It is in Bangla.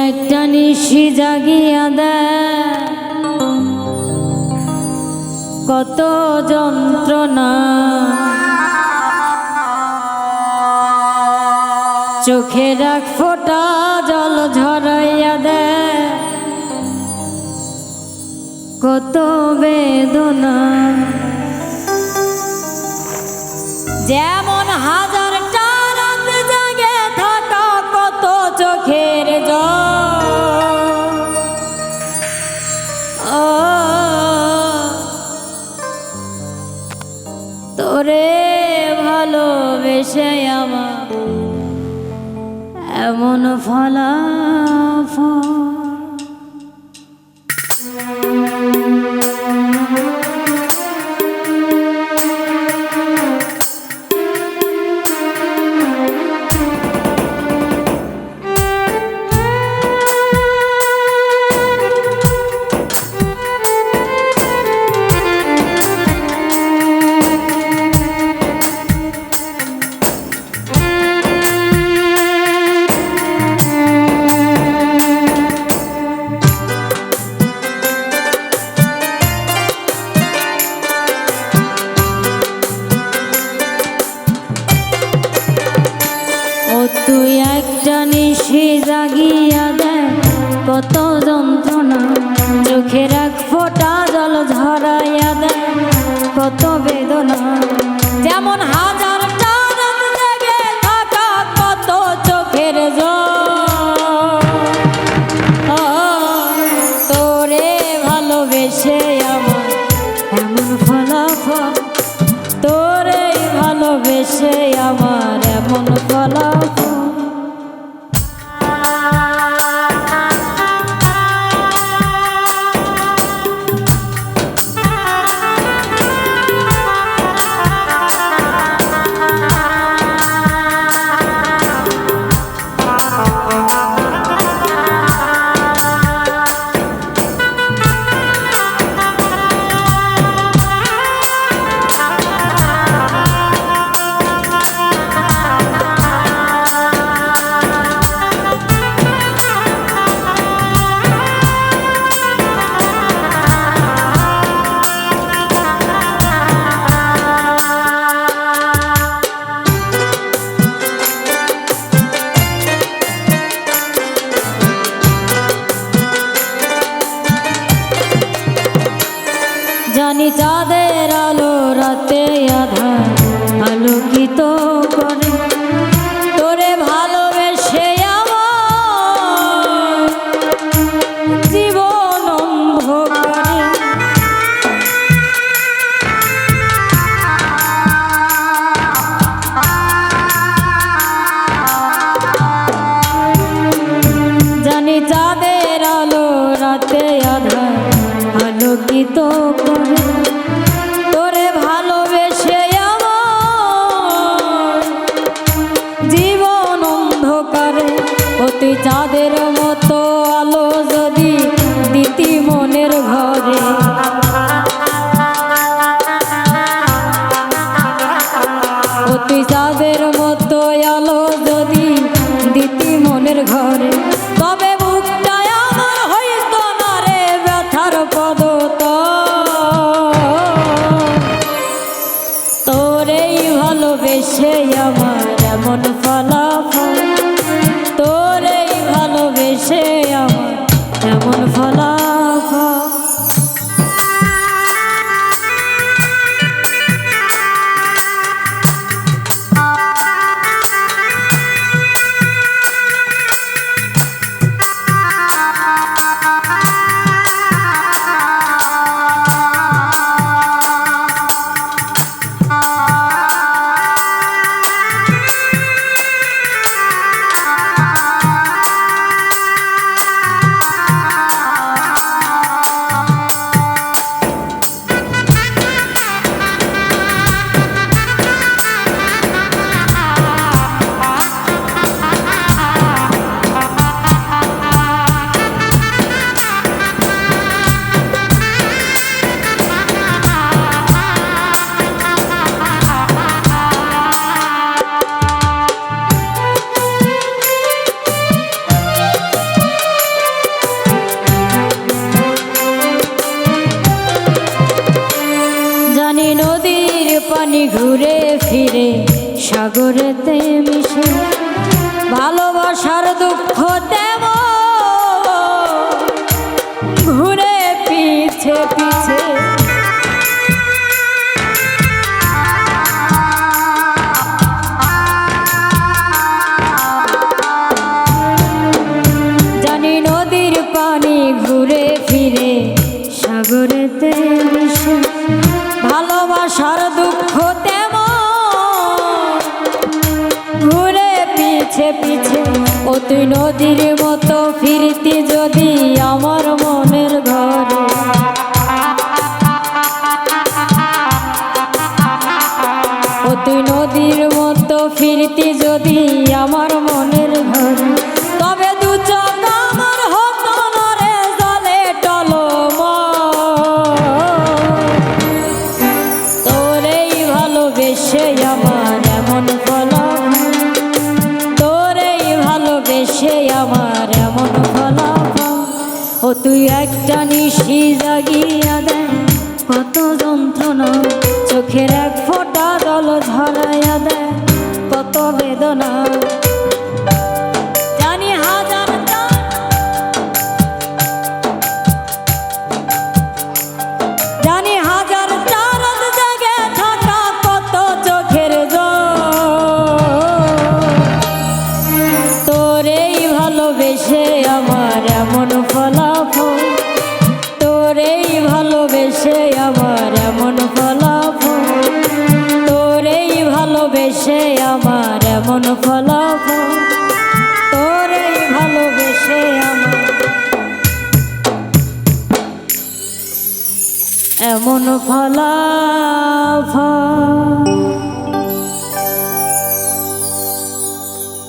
একটা নিশি জাগিয়া দেয় কত যন্ত্রণা, চোখের এক ফোঁটা জল ঝরাইয়া দেয় কত বেদনা। যেমন হাজারটা রাত জাগে থাকা কত চোখের জল, তোরে ভালোবেসে আমার এমন ফলাফল। তুই একটা নিশি জাগিয়া দেয় কত যন্ত্রণা, চোখের এক ফোঁটা জল ঝরাইয়া দেয় কত বেদনা। যেমন হাজারটা রাত জেগে থাকা কত চোখের জল, তোরে ভালোবেসে আমার এমন ফলাফল, তোরে ভালোবেসে আমার এমন ফলাফল। জানি চাঁদের আলো রাতে আধার আলোকিত করে, তোরে ভালোবেসে আমার জীবন অন্ধকারে। জানি চাঁদের আলো রাতে আধার আলোকিত করে, তোরে ভালোবেসে আমার জীবন অন্ধকারে। অতি চাঁদের মতো আলো যদি দিতি মনের ঘরে, অতি চাঁদের মতো আলো যদি দিতি মনের ঘরে, তবে মুখটা আমার হইত না রে ব্যথার পদত। তোরেই ভালোবেসে আমার এমন ফলাফল, তোরেই ভালোবেসে আমার এমন ফলাফল। ঘুরে ফিরে সাগরেতে মিশে, ভালোবাসার দুঃখ তেমন ঘুরে পিছে পিছে। জানি নদীর পানি ঘুরে ফিরে সাগরেতে মিশে, ভালোবাসার দুঃখ তেমন ঘুরে পিছে পিছে। ও তুই নদীর মতো ফিরতি যদি আমার মনের ঘরে, ও তুই নদীর মতো ফিরতি যদি আমার মনের ঘরে, তবে দু চোখ আমার হতো না রে জলে টলমল। তোরেই ভালোবেসে আমার এমন ফলাফল, তোরেই ভালোবেসে আমার এমন ফলাফল। ও তুই একটা নিশি জাগিয়া দেয় কত যন্ত্রণা, চোখের এক ফোঁটা জল ঝরাইয়া দেয় কত বেদনা। জানি হাজার জানি হাজার চারদ জেগে থাকা কত চোখের জল। তোরেই ভালোবেসে আমার এমন ফলাফল, তোরেই ভালোবেসে আমার এমন ফলাফল, তোরেই ভালোবেসে আমার এমন ফলাফল, তোরেই ভালোবেসে আমার এমন ফলাফল।